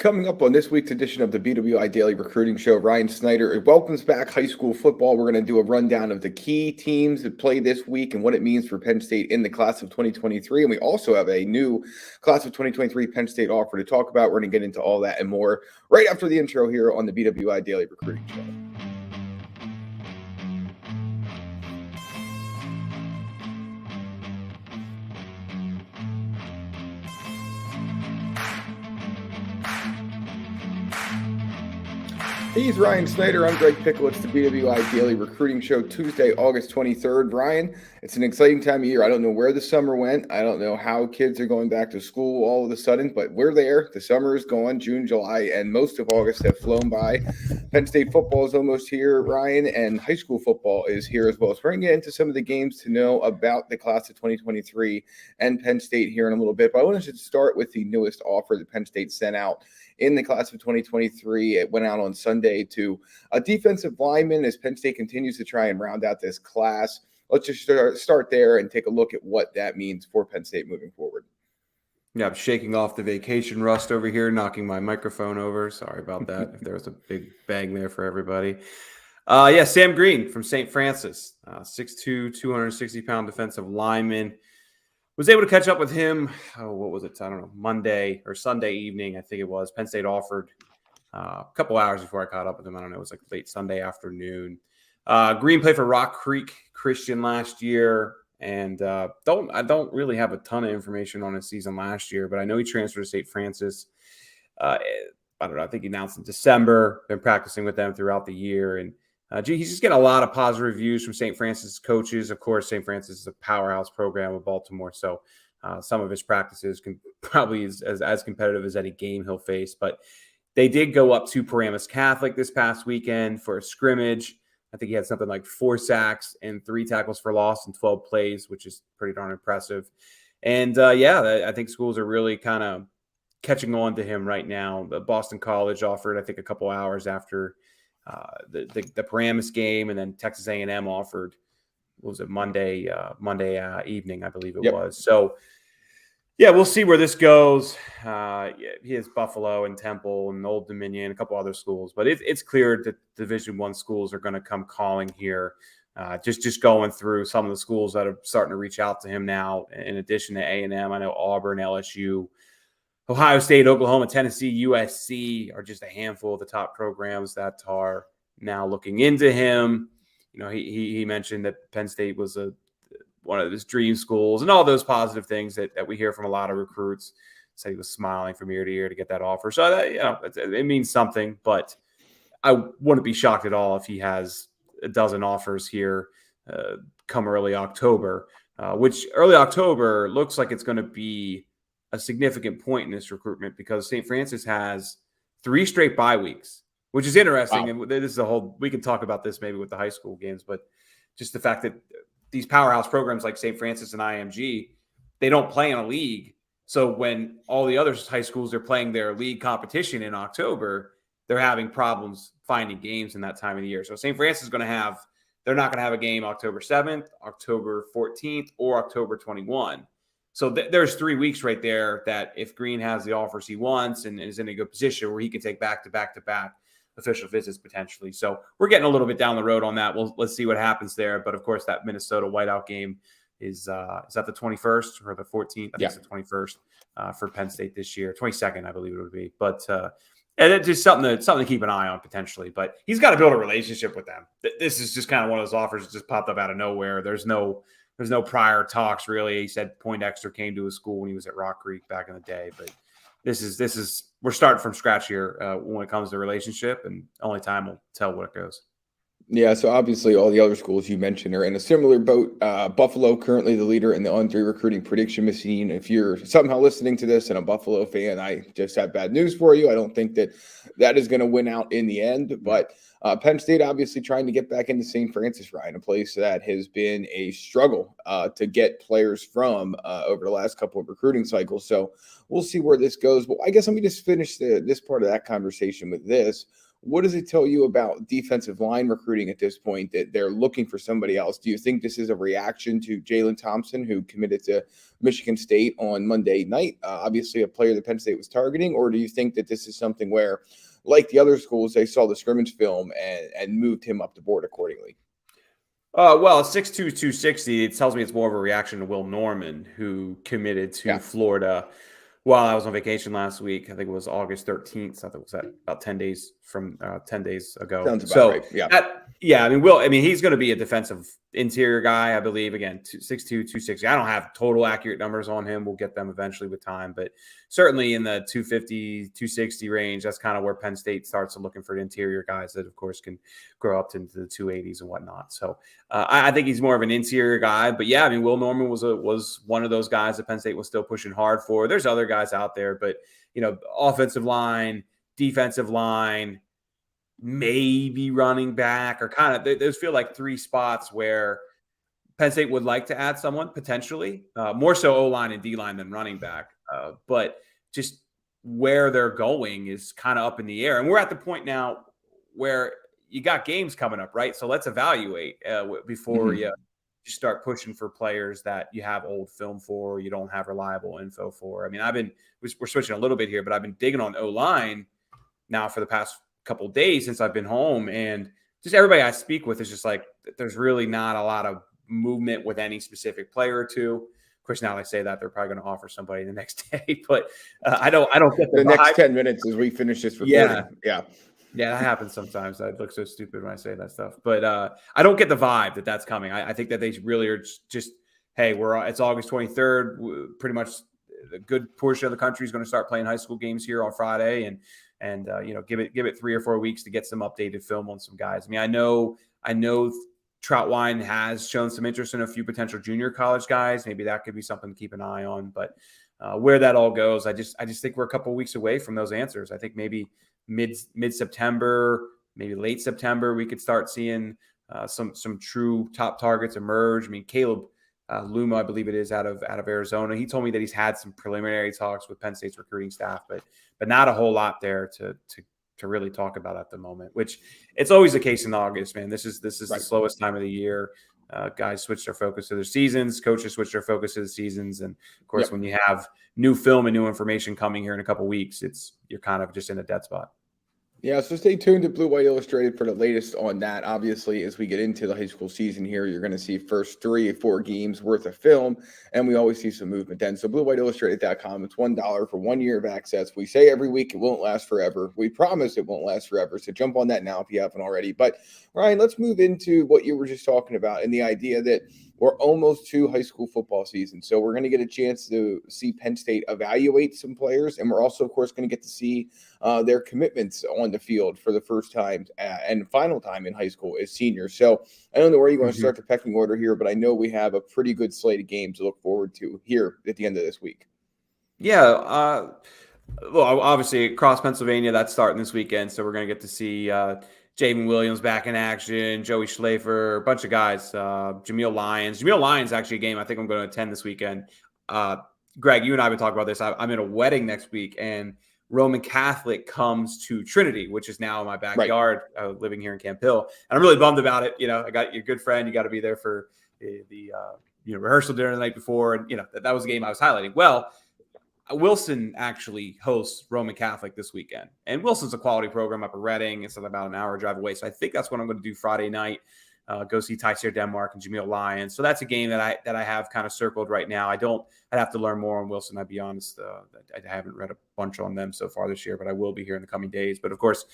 Coming up on this week's edition of the BWI Daily Recruiting Show, Ryan Snyder welcomes back high school football. We're going to do a rundown of the key teams that play this week and what it means for Penn State in the class of 2023. And we also have a new class of 2023 Penn State offer to talk about. We're going to get into all that and more right after the intro here on the BWI Daily Recruiting Show. He's Ryan Snyder. I'm Greg Pickel. It's the BWI Daily Recruiting Show, Tuesday, August 23rd. Ryan, it's an exciting time of year. I don't know where the summer went. I don't know how kids are going back to school all of a sudden, but we're there. The summer is gone. June, July, and most of August have flown by. Penn State football is almost here, Ryan, and high school football is here as well. So we're going to get into some of the games to know about the class of 2023 and Penn State here in a little bit. But I want to start with the newest offer that Penn State sent out in the class of 2023. It went out on Sunday to a defensive lineman as Penn State continues to try and round out this class. Let's just start there and take a look at what that means for Penn State moving forward. Yeah, I'm shaking off the vacation rust over here, knocking my microphone over. Sorry about that. If there was a big bang there for everybody. Sam Greene from St. Francis, 6'2", 260-pound defensive lineman. Was able to catch up with him, Monday or Sunday evening, I think it was. Penn State offered a couple hours before I caught up with him. I don't know, it was like late Sunday afternoon. Greene played for Rock Creek Christian last year, and I don't really have a ton of information on his season last year, but I know he transferred to St. Francis. I think he announced in December, been practicing with them throughout the year, and he's just getting a lot of positive reviews from St. Francis coaches. Of course, St. Francis is a powerhouse program of Baltimore, so some of his practices can probably as competitive as any game he'll face. But they did go up to Paramus Catholic this past weekend for a scrimmage. I think he had something like 4 sacks and 3 tackles for loss in 12 plays, which is pretty darn impressive. And I think schools are really kind of catching on to him right now. Boston College offered, I think, a couple hours after the Paramus game, and then Texas A&M offered, Monday evening, I believe it was. So, we'll see where this goes. He has Buffalo and Temple and Old Dominion, a couple other schools, but it's clear that Division I schools are going to come calling here. Just going through some of the schools that are starting to reach out to him now. In addition to A&M, I know Auburn, LSU, Ohio State, Oklahoma, Tennessee, USC are just a handful of the top programs that are now looking into him. You know, he mentioned that Penn State was one of his dream schools and all those positive things that we hear from a lot of recruits. Said he was smiling from ear to ear to get that offer. So it means something, but I wouldn't be shocked at all if he has a dozen offers here come early October, which early October looks like it's going to be a significant point in this recruitment because St. Francis has 3 straight bye weeks, which is interesting. Wow. And this is we can talk about this maybe with the high school games, but just the fact that these powerhouse programs like St. Francis and IMG, they don't play in a league. So when all the other high schools are playing their league competition in October, they're having problems finding games in that time of the year. So St. Francis is they're not going to have a game October 7th, October 14th, or October 21. So there's 3 weeks right there that if Greene has the offers he wants and is in a good position where he can take back-to-back official visits potentially. So we're getting a little bit down the road on that. Let's see what happens there. But, of course, that Minnesota whiteout game is that the 21st or the 14th? I think it's the 21st for Penn State this year. 22nd, I believe it would be. But and it's just something to keep an eye on potentially. But he's got to build a relationship with them. This is just kind of one of those offers that just popped up out of nowhere. There's no prior talks, really. He said Poindexter came to his school when he was at Rock Creek back in the day. But this is we're starting from scratch here when it comes to relationship, and only time will tell what it goes. Yeah, so obviously all the other schools you mentioned are in a similar boat. Buffalo currently the leader in the on-3 recruiting prediction machine. If you're somehow listening to this and a Buffalo fan, I just have bad news for you. I don't think that is going to win out in the end. But Penn State obviously trying to get back into St. Francis, Ryan, a place that has been a struggle to get players from over the last couple of recruiting cycles. So we'll see where this goes. But I guess let me just finish this part of that conversation with this. What does it tell you about defensive line recruiting at this point that they're looking for somebody else? Do you think this is a reaction to Jalen Thompson, who committed to Michigan State on Monday night? Obviously, a player that Penn State was targeting, or do you think that this is something where, like the other schools, they saw the scrimmage film and moved him up the board accordingly? Well, 6'2", 260, it tells me it's more of a reaction to Will Norman, who committed to Florida while I was on vacation last week. I think it was August 13th. So I think it was about 10 days from 10 days ago. Sounds about right. Yeah. I mean, he's going to be a defensive interior guy, I believe. Again, 6'2", 260. I don't have total accurate numbers on him. We'll get them eventually with time, but certainly in the 250, 260 range, that's kind of where Penn State starts looking for interior guys that, of course, can grow up into the 280s and whatnot. So I think he's more of an interior guy. But yeah, I mean, Will Norman was one of those guys that Penn State was still pushing hard for. There's other guys out there, but offensive line, defensive line, maybe running back, or kind of those feel like three spots where Penn State would like to add someone potentially, more so O-line and D-line than running back. But just where they're going is kind of up in the air. And we're at the point now where you got games coming up, right? So let's evaluate before you start pushing for players that you have old film for, or you don't have reliable info for. I mean, we're switching a little bit here, but I've been digging on O-line now for the past couple of days since I've been home, and just everybody I speak with is just like, there's really not a lot of movement with any specific player or two. Of course, now I say that, they're probably going to offer somebody the next day, but I don't get the next 10 minutes as we finish this recording. Yeah, that happens sometimes. I look so stupid when I say that stuff, but I don't get the vibe that that's coming. I think that they really are just, hey, it's August 23rd. Pretty much a good portion of the country is going to start playing high school games here on Friday, and give it 3 or 4 weeks to get some updated film on some guys. I mean, I know Troutwine has shown some interest in a few potential junior college guys. Maybe that could be something to keep an eye on. But where that all goes, I just think we're a couple of weeks away from those answers. I think maybe mid-September, maybe late September, we could start seeing some true top targets emerge. I mean, Caleb Luma, I believe it is, out of Arizona. He told me that he's had some preliminary talks with Penn State's recruiting staff, but not a whole lot there to really talk about at the moment, which it's always the case in August, man. This is right. The slowest time of the year. Guys switch their focus to their seasons. Coaches switch their focus to the seasons. And of course, when you have new film and new information coming here in a couple of weeks, you're kind of just in a dead spot. Yeah, so stay tuned to Blue White Illustrated for the latest on that. Obviously, as we get into the high school season here, you're going to see first 3 or 4 games worth of film, and we always see some movement then. So BlueWhiteIllustrated.com, it's $1 for 1 year of access. We say every week it won't last forever. We promise it won't last forever, so jump on that now if you haven't already. But, Ryan, let's move into what you were just talking about and the idea that we're almost to high school football season. So we're going to get a chance to see Penn State evaluate some players, and we're also, of course, going to get to see their commitments on the field for the first time and final time in high school as seniors. So I don't know where you want to start the pecking order here, but I know we have a pretty good slate of games to look forward to here at the end of this week. Yeah. Well, obviously, across Pennsylvania, that's starting this weekend. So we're going to get to see Jaden Williams back in action, Joey Schlafer, a bunch of guys, Jameel Lyons. Jameel Lyons actually a game I think I'm going to attend this weekend. Greg, you and I have been talking about this. I'm in a wedding next week, and Roman Catholic comes to Trinity, which is now in my backyard, living here in Camp Hill. And I'm really bummed about it. I got your good friend. You got to be there for the rehearsal dinner the night before. And, that was the game I was highlighting. Well, Wilson actually hosts Roman Catholic this weekend. And Wilson's a quality program up in Reading. It's about an hour drive away. So I think that's what I'm going to do Friday night. Go see Tyseer Denmark and Jameel Lions. So that's a game that I have kind of circled right now. I'd have to learn more on Wilson. I'd be honest. I haven't read a bunch on them so far this year, but I will be here in the coming days. But of course,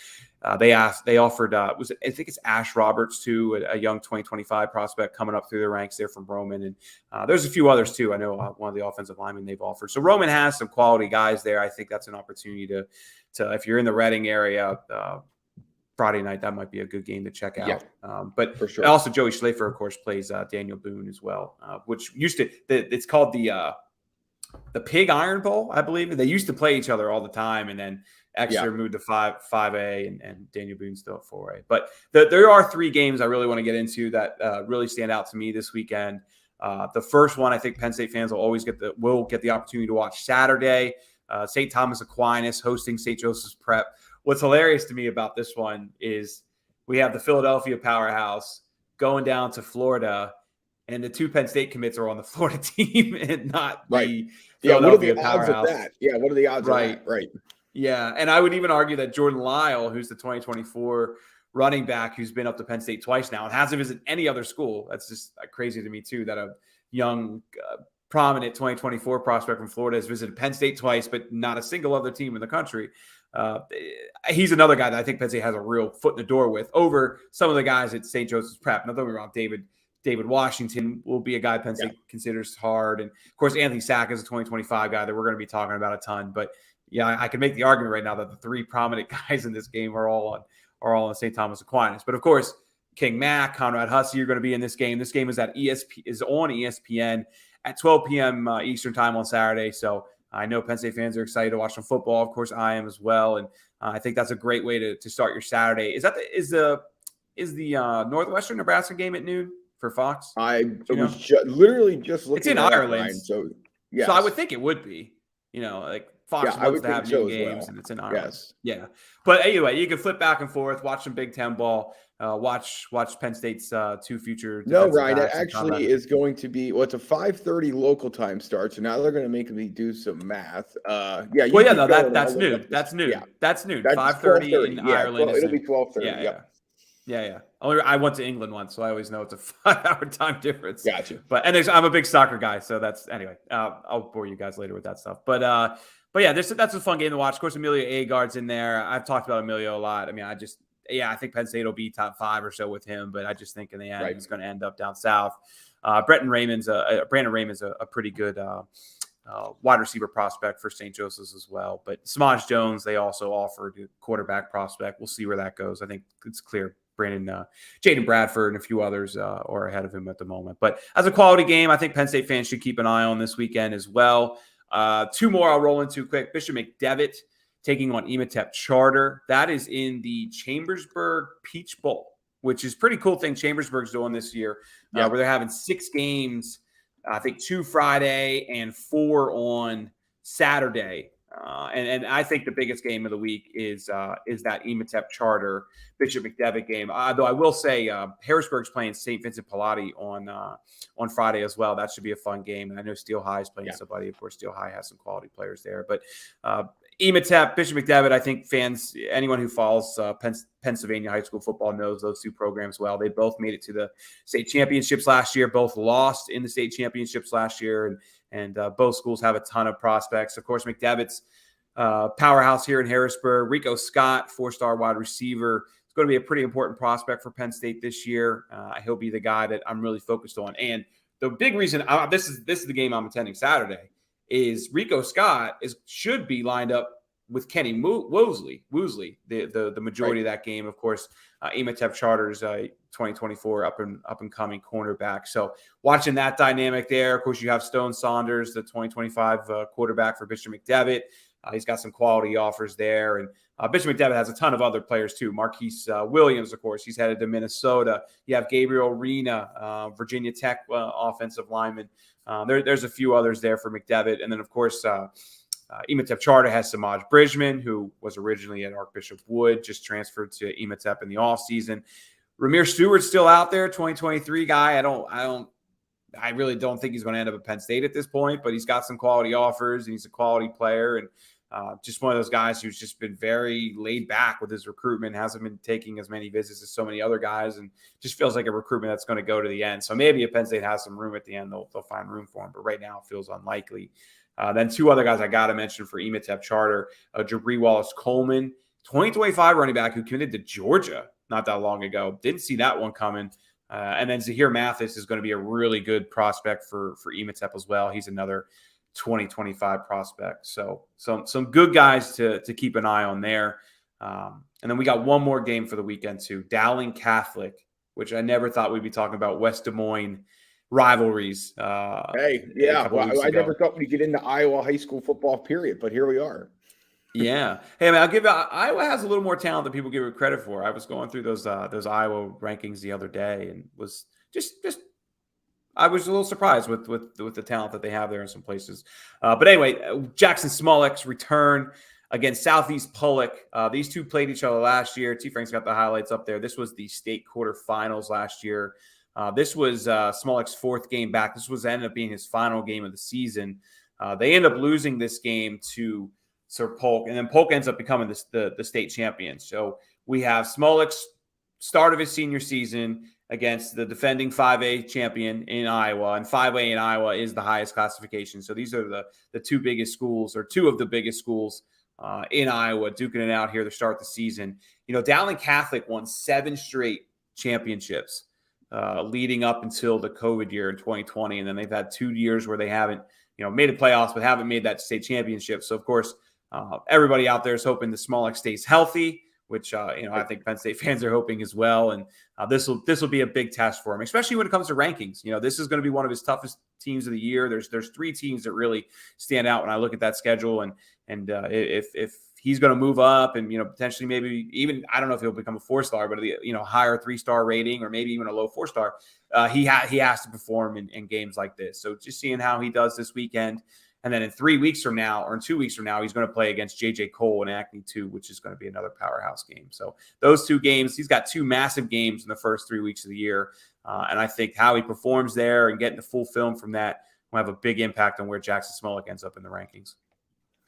they offered, I think it's Ash Roberts too, a young 2025 prospect coming up through the ranks there from Roman. And there's a few others too. I know one of the offensive linemen they've offered. So Roman has some quality guys there. I think that's an opportunity to if you're in the Reading area, Friday night, that might be a good game to check out. Yeah, but for sure. Also Joey Schlafer, of course, plays Daniel Boone as well, which it's called the Pig Iron Bowl, I believe. They used to play each other all the time, and then Exeter moved to 5A, and Daniel Boone's still at 4A. But there are 3 games I really want to get into that really stand out to me this weekend. The first one, I think Penn State fans will get the opportunity to watch Saturday. St. Thomas Aquinas hosting St. Joseph's Prep. what's hilarious to me about this one is we have the Philadelphia powerhouse going down to Florida, and the 2 Penn State commits are on the Florida team and not the Philadelphia powerhouse. What are the odds of that? Yeah, what are the odds of that? Right. Yeah, and I would even argue that Jordan Lyle, who's the 2024 running back who's been up to Penn State twice now and hasn't visited any other school. That's just crazy to me, too, that a young, prominent 2024 prospect from Florida has visited Penn State twice, but not a single other team in the country. He's another guy that I think Penn State has a real foot in the door with over some of the guys at St. Joseph's Prep. Now, don't get me wrong, David Washington will be a guy Penn State considers hard. And, of course, Anthony Sack is a 2025 guy that we're going to be talking about a ton. But, yeah, I can make the argument right now that the 3 prominent guys in this game are all on St. Thomas Aquinas. But, of course, King Mack, Conrad Hussey are going to be in this game. This game is on ESPN at 12 p.m. Eastern time on Saturday. So I know Penn State fans are excited to watch some football. Of course, I am as well. And I think that's a great way to start your Saturday. Is the Northwestern Nebraska game at noon for Fox? Was literally just looking. It's in Ireland. So I would think it would be. Like Fox loves to have noon games, and it's in Ireland. Yes. Yeah. But anyway, you can flip back and forth, watch some Big Ten ball, watch Penn State's 2 future. No, Ryan, it actually is going to be. Well, it's a 5:30 local time start, so now they're going to make me do some math. That's noon. That's noon. Yeah. That's noon. 5:30 in Ireland. It'll be 12:30. Yeah. I went to England once, so I always know it's a 5-hour time difference. Gotcha. I'm a big soccer guy, so that's anyway. I'll bore you guys later with that stuff. But yeah, that's a fun game to watch. Of course, Omillio Agard's in there. I've talked about Omillio a lot. I mean, I think Penn State will be top 5 or so with him, but I just think in the end he's going to end up down south. Brandon Raymond's a pretty good wide receiver prospect for St. Joseph's as well. But Samaj Jones, they also offered a quarterback prospect. We'll see where that goes. I think it's clear Jaden Bradford and a few others are ahead of him at the moment. But as a quality game, I think Penn State fans should keep an eye on this weekend as well. 2 more I'll roll into quick. Bishop McDevitt taking on Ematep Charter. That is in the Chambersburg Peach Bowl, which is a pretty cool thing Chambersburg's doing this year, where they're having 6 games, I think 2 Friday and 4 on Saturday. And I think the biggest game of the week is that Ematep Charter Bishop McDevitt game. Though I will say Harrisburg's playing St. Vincent Pallotti on Friday as well. That should be a fun game. And I know Steel High is playing somebody. Of course, Steel High has some quality players there. But Ematep, Bishop McDevitt, I think fans, anyone who follows Pennsylvania high school football knows those 2 programs well. They both made it to the state championships last year, both lost in the state championships last year, and both schools have a ton of prospects. Of course, McDevitt's powerhouse here in Harrisburg. Rico Scott, 4-star wide receiver. It's going to be a pretty important prospect for Penn State this year. He'll be the guy that I'm really focused on. And the big reason this is the game I'm attending Saturday is Rico Scott should be lined up with Kenny Woosley, the majority of that game. Of course, Ematep Charter's 2024 up and coming cornerback. So watching that dynamic there. Of course, you have Stone Saunders, the 2025 quarterback for Bishop McDevitt. He's got some quality offers there. And Bishop McDevitt has a ton of other players too. Marquise Williams, of course, he's headed to Minnesota. You have Gabriel Rena, Virginia Tech offensive lineman. There's a few others there for McDevitt. And then, of course, Ematep Charter has Samaj Bridgman, who was originally at Archbishop Wood, just transferred to Ematep in the offseason. Ramir Stewart's still out there, 2023 guy. I really don't think he's going to end up at Penn State at this point, but he's got some quality offers and he's a quality player. And just one of those guys who's just been very laid back with his recruitment, hasn't been taking as many visits as so many other guys, and just feels like a recruitment that's going to go to the end. So maybe if Penn State has some room at the end, they'll find room for him. But right now it feels unlikely. Then 2 other guys I got to mention for Ematep Charter, Jabri Wallace-Coleman, 2025 running back who committed to Georgia not that long ago. Didn't see that one coming. And then Zahir Mathis is going to be a really good prospect for Ematep as well. He's another 2025 prospect. So some good guys to keep an eye on there. And then we got one more game for the weekend too. Dowling Catholic, which I never thought we'd be talking about. West Des Moines rivalries. I never thought we'd get into Iowa high school football, period, but here we are. Yeah. Hey, man, Iowa has a little more talent than people give it credit for. I was going through those Iowa rankings the other day and was just I was a little surprised with the talent that they have there in some places. But anyway, Jaxon Smolik's return. against Southeast Polk. These two played each other last year. T. Frank's got the highlights up there. This was the state quarterfinals last year. This was Smolik's fourth game back. This was ended up being his final game of the season. They end up losing this game to Sir Polk, and then Polk ends up becoming the state champion. So we have Smolik's start of his senior season against the defending 5A champion in Iowa, and 5A in Iowa is the highest classification. So these are the two biggest schools, or two of the biggest schools in Iowa, duking it out here to start the season. Dowling Catholic won 7 straight championships leading up until the COVID year in 2020, and then they've had 2 years where they haven't, made the playoffs, but haven't made that state championship. So of course, everybody out there is hoping the Smolik stays healthy, which I think Penn State fans are hoping as well. And this will be a big test for him, especially when it comes to rankings. This is going to be one of his toughest teams of the year. There's 3 teams that really stand out when I look at that schedule, and if he's going to move up and potentially maybe even, I don't know if he'll become a 4-star, but higher 3-star rating, or maybe even a low 4-star, he has to perform in games like this. So just seeing how he does this weekend. And then in 3 weeks from now, or in 2 weeks from now, he's going to play against J.J. Cole in Acme 2, which is going to be another powerhouse game. So those 2 games, he's got 2 massive games in the first 3 weeks of the year. And I think how he performs there and getting the full film from that will have a big impact on where Jaxon Smolik ends up in the rankings.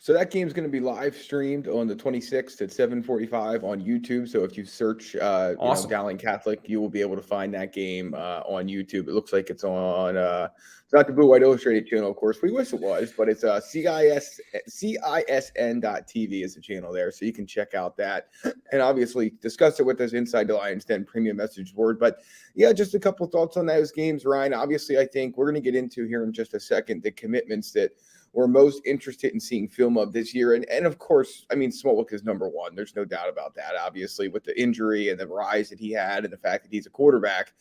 So that game's going to be live streamed on the 26th at 7:45 on YouTube. So if you search Awesome. Dowling Catholic, you will be able to find that game on YouTube. It looks like it's on it's not the BWI Illustrated channel, of course. We wish it was, but it's CISN.TV is the channel there. So you can check out that and obviously discuss it with us inside the Lions Den premium message board. But yeah, just a couple thoughts on those games, Ryan. Obviously, I think we're going to get into here in just a second the commitments that we're most interested in seeing film of this year. And of course, I mean, Smolik is number one. There's no doubt about that. Obviously, with the injury and the rise that he had and the fact that he's a quarterback,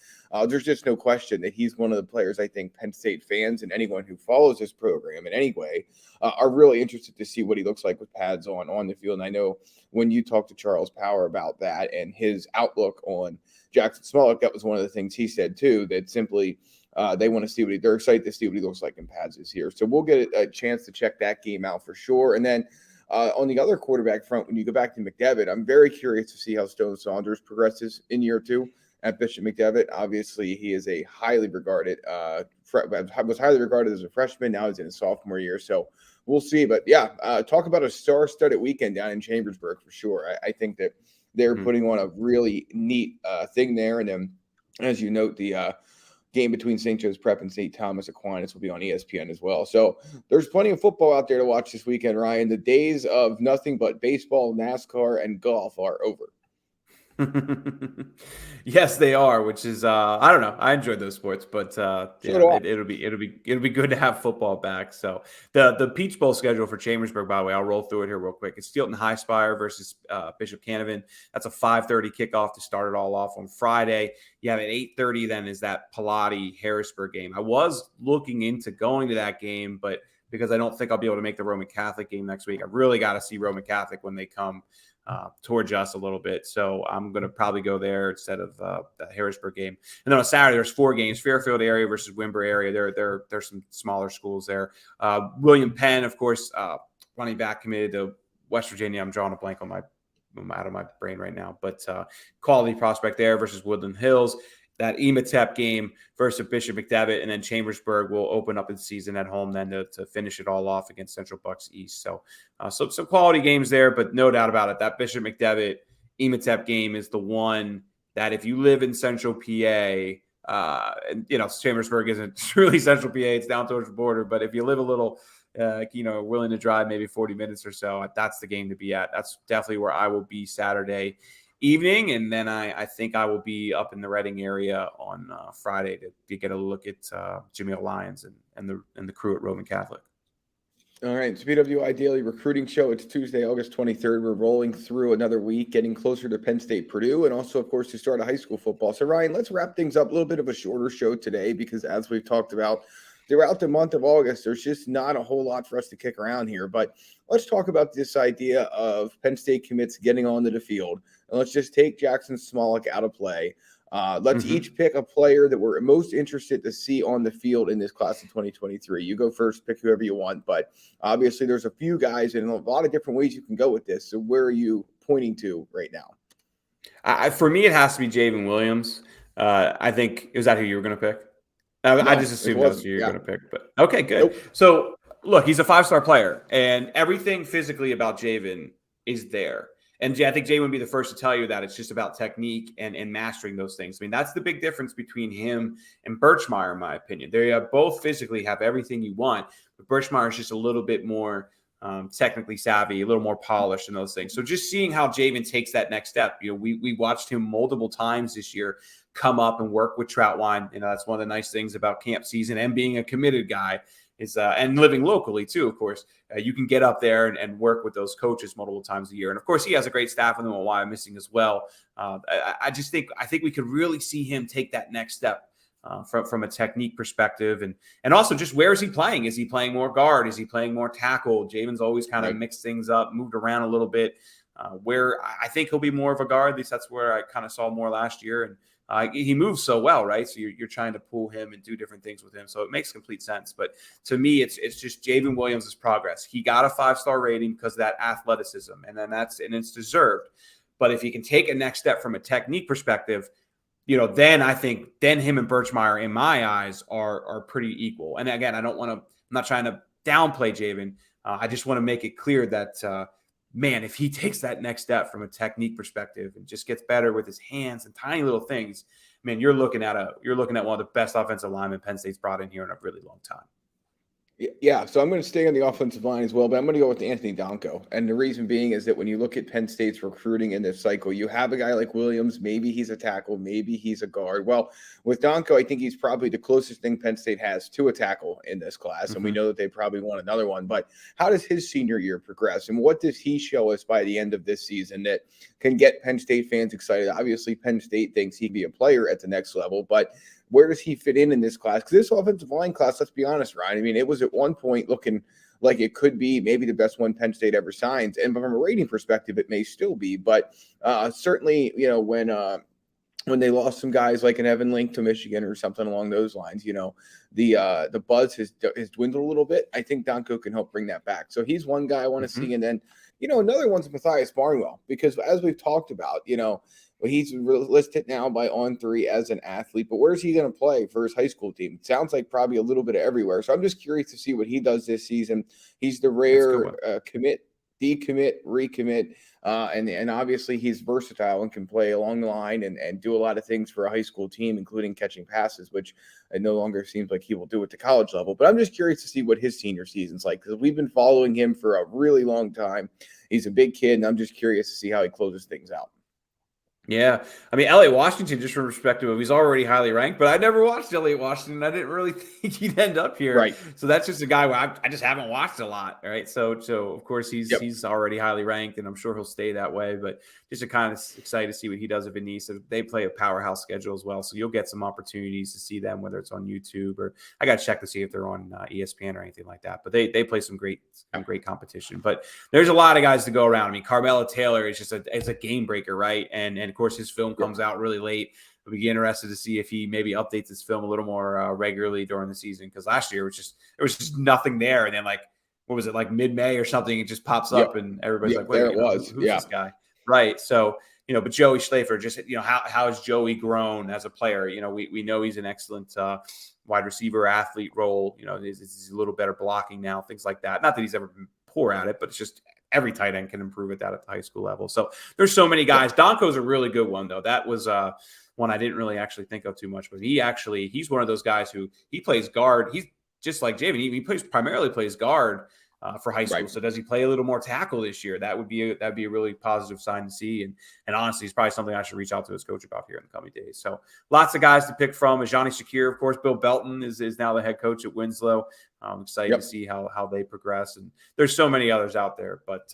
there's just no question that he's one of the players I think Penn State fans and anyone who follows this program in any way are really interested to see what he looks like with pads on the field. And I know when you talked to Charles Power about that and his outlook on Jaxon Smolik, that was one of the things he said too, that simply they want to see they're excited to see what he looks like in pads this year. So we'll get a chance to check that game out for sure. And then on the other quarterback front, when you go back to McDevitt, I'm very curious to see how Stone Saunders progresses in year 2 at Bishop McDevitt. Obviously, he is a highly regarded, was highly regarded as a freshman. Now he's in his sophomore year. So we'll see. But yeah, talk about a star-studded weekend down in Chambersburg for sure. I think that they're putting on a really neat thing there. And then, as you note, the game between St. Joe's Prep and St. Thomas Aquinas will be on ESPN as well. So there's plenty of football out there to watch this weekend, Ryan. The days of nothing but baseball, NASCAR, and golf are over. Yes, they are, which is I don't know. I enjoy those sports, but it'll be good to have football back. So the Peach Bowl schedule for Chambersburg, by the way, I'll roll through it here real quick. It's Steelton High Spire versus Bishop Canevin. That's a 5:30 kickoff to start it all off on Friday. You have at 8:30 then is that Pilate Harrisburg game. I was looking into going to that game, but because I don't think I'll be able to make the Roman Catholic game next week, I really got to see Roman Catholic when they come towards us a little bit. So I'm going to probably go there instead of the Harrisburg game. And then on Saturday, there's 4 games, Fairfield area versus Wimber area. There's some smaller schools there. William Penn, of course, running back committed to West Virginia. I'm drawing a blank on I'm out of my brain right now, but quality prospect there versus Woodland Hills. That EMATEP game versus Bishop McDevitt, and then Chambersburg will open up its season at home then to finish it all off against Central Bucks East. So some quality games there, but no doubt about it, that Bishop McDevitt EMATEP game is the one that if you live in Central PA, Chambersburg isn't really Central PA, it's down towards the border, but if you live a little, willing to drive maybe 40 minutes or so, that's the game to be at. That's definitely where I will be Saturday evening, and then I think I will be up in the Reading area on Friday to get a look at Nittany Lions and the crew at Roman Catholic. All right, it's BWI Daily Recruiting Show. It's Tuesday, August 23rd. We're rolling through another week, getting closer to Penn State, Purdue, and also, of course, to start a high school football. So, Ryan, let's wrap things up. A little bit of a shorter show today because, as we've talked about, throughout the month of August, there's just not a whole lot for us to kick around here. But let's talk about this idea of Penn State commits getting onto the field. And let's just take Jaxon Smolik out of play. Let's each pick a player that we're most interested to see on the field in this class of 2023. You go first, pick whoever you want, but obviously there's a few guys and a lot of different ways you can go with this. So where are you pointing to right now? For me, it has to be Javen Williams. I think, is that who you were going to pick? I just assumed that's who you were going to pick, but okay, good. Nope. So look, he's a 5-star player, and everything physically about Javen is there. And I think Jay would be the first to tell you that it's just about technique and mastering those things. I mean, that's the big difference between him and Birchmeier, in my opinion. They both physically have everything you want, but Birchmeier is just a little bit more technically savvy, a little more polished in those things. So just seeing how Javen takes that next step, we watched him multiple times this year come up and work with Troutwine. That's one of the nice things about camp season and being a committed guy is and living locally too, of course. You can get up there and work with those coaches multiple times a year. And of course, he has a great staff with him at Y Missing as well. I think we could really see him take that next step from a technique perspective. And also just where is he playing? Is he playing more guard? Is he playing more tackle? Javen's always kind of mixed things up, moved around a little bit. Where I think he'll be more of a guard. At least that's where I kind of saw more last year. And he moves so well, right? So you're trying to pull him and do different things with him. So it makes complete sense. But to me, it's just Javen Williams' progress. He got a 5-star rating because of that athleticism, and it's deserved. But if he can take a next step from a technique perspective, then I think him and Birchmeier, in my eyes, are pretty equal. And again, I'm not trying to downplay Javen. I just want to make it clear that. Man, if he takes that next step from a technique perspective and just gets better with his hands and tiny little things, man, you're looking at one of the best offensive linemen Penn State's brought in here in a really long time. Yeah, so I'm going to stay on the offensive line as well, but I'm going to go with Anthony Donko. And the reason being is that when you look at Penn State's recruiting in this cycle, you have a guy like Williams, maybe he's a tackle, maybe he's a guard. Well, with Donko, I think he's probably the closest thing Penn State has to a tackle in this class, and we know that they probably want another one. But how does his senior year progress, and what does he show us by the end of this season that can get Penn State fans excited? Obviously, Penn State thinks he can be a player at the next level, but where does he fit in this class? Because this offensive line class, let's be honest, Ryan, I mean, it was at one point looking like it could be maybe the best one Penn State ever signs. And from a rating perspective, it may still be. But certainly, when they lost some guys like an Evan Link to Michigan or something along those lines, the buzz has dwindled a little bit. I think Donko can help bring that back. So he's one guy I want to see. And then, another one's Matthias Barnwell, because as we've talked about, he's listed now by On3 as an athlete, but where's he going to play for his high school team? It sounds like probably a little bit of everywhere. So I'm just curious to see what he does this season. He's the rare commit, decommit, recommit, and obviously he's versatile and can play along the line and do a lot of things for a high school team, including catching passes, which it no longer seems like he will do at the college level. But I'm just curious to see what his senior season's like, because we've been following him for a really long time. He's a big kid, and I'm just curious to see how he closes things out. Yeah. I mean, Elliot Washington, just from perspective of he's already highly ranked, but I never watched Elliot Washington. I didn't really think he'd end up here. Right. So that's just a guy where I just haven't watched a lot. Right. So of course he's already highly ranked, and I'm sure he'll stay that way, but just kind of excited to see what he does at Venice. They play a powerhouse schedule as well. So you'll get some opportunities to see them, whether it's on YouTube or I got to check to see if they're on ESPN or anything like that, but they play some great competition, but there's a lot of guys to go around. I mean, Carmelo Taylor is just it's a game breaker. Right. And of course his film comes out really late. We'll be interested to see if he maybe updates his film a little more regularly during the season. Because last year there was just nothing there, and then what was it, like mid-May or something? It just pops up, and everybody's like, "Wait, who's this guy?" Right. So but Joey Schlafer, just how has Joey grown as a player? We know he's an excellent wide receiver athlete role. He's a little better blocking now, things like that. Not that he's ever been poor at it, but it's just every tight end can improve at that at the high school level. So there's so many guys. Donko's a really good one, though. That was one I didn't really actually think of too much, but he's one of those guys who he plays guard. He's just like Javen. He primarily plays guard for high school. Right. So does he play a little more tackle this year? That'd be a really positive sign to see. And honestly, it's probably something I should reach out to his coach about here in the coming days. So lots of guys to pick from. Ajani Shakir, of course. Bill Belton is now the head coach at Winslow. I'm excited to see how they progress. And there's so many others out there, but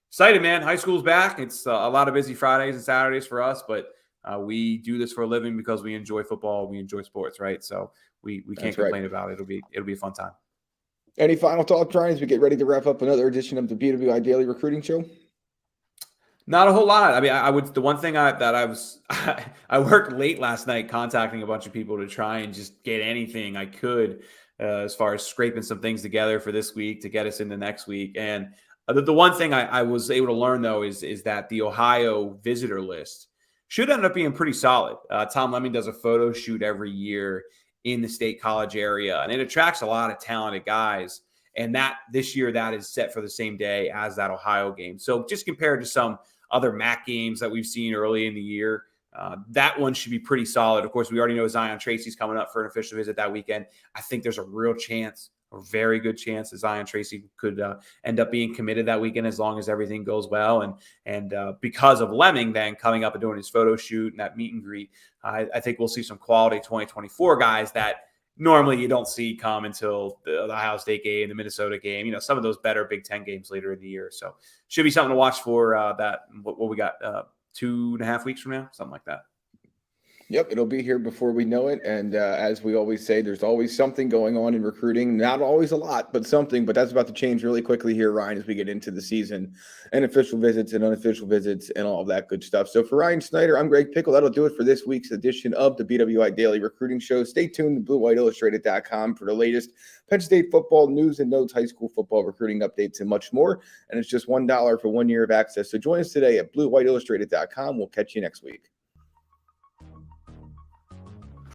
excited, man. High school's back. It's a lot of busy Fridays and Saturdays for us, but we do this for a living because we enjoy football. We enjoy sports, right? So we can't complain about it. It'll be a fun time. Any final thoughts, Ryan, as we get ready to wrap up another edition of the BWI Daily Recruiting Show? Not a whole lot. I mean, I would. The one thing I worked late last night contacting a bunch of people to try and just get anything I could as far as scraping some things together for this week to get us into next week. And the one thing I was able to learn though is that the Ohio visitor list should end up being pretty solid. Tom Lemming does a photo shoot every year in the State College area, and it attracts a lot of talented guys. And that this year that is set for the same day as that Ohio game. So just compared to some other MAC games that we've seen early in the year, that one should be pretty solid. Of course, we already know Zion Tracy's coming up for an official visit that weekend. I think there's a real chance, a very good chance that Zion Tracy could end up being committed that weekend as long as everything goes well. And because of Lemming then coming up and doing his photo shoot and that meet and greet, I think we'll see some quality 2024 guys that normally you don't see come until the Ohio State game, the Minnesota game, some of those better Big Ten games later in the year. So should be something to watch for that. What we got 2.5 weeks from now, something like that. Yep, it'll be here before we know it. And as we always say, there's always something going on in recruiting. Not always a lot, but something. But that's about to change really quickly here, Ryan, as we get into the season and official visits and unofficial visits and all of that good stuff. So for Ryan Snyder, I'm Greg Pickel. That'll do it for this week's edition of the BWI Daily Recruiting Show. Stay tuned to BlueWhiteIllustrated.com for the latest Penn State football news and notes, high school football recruiting updates, and much more. And it's just $1 for 1 year of access. So join us today at BlueWhiteIllustrated.com. We'll catch you next week.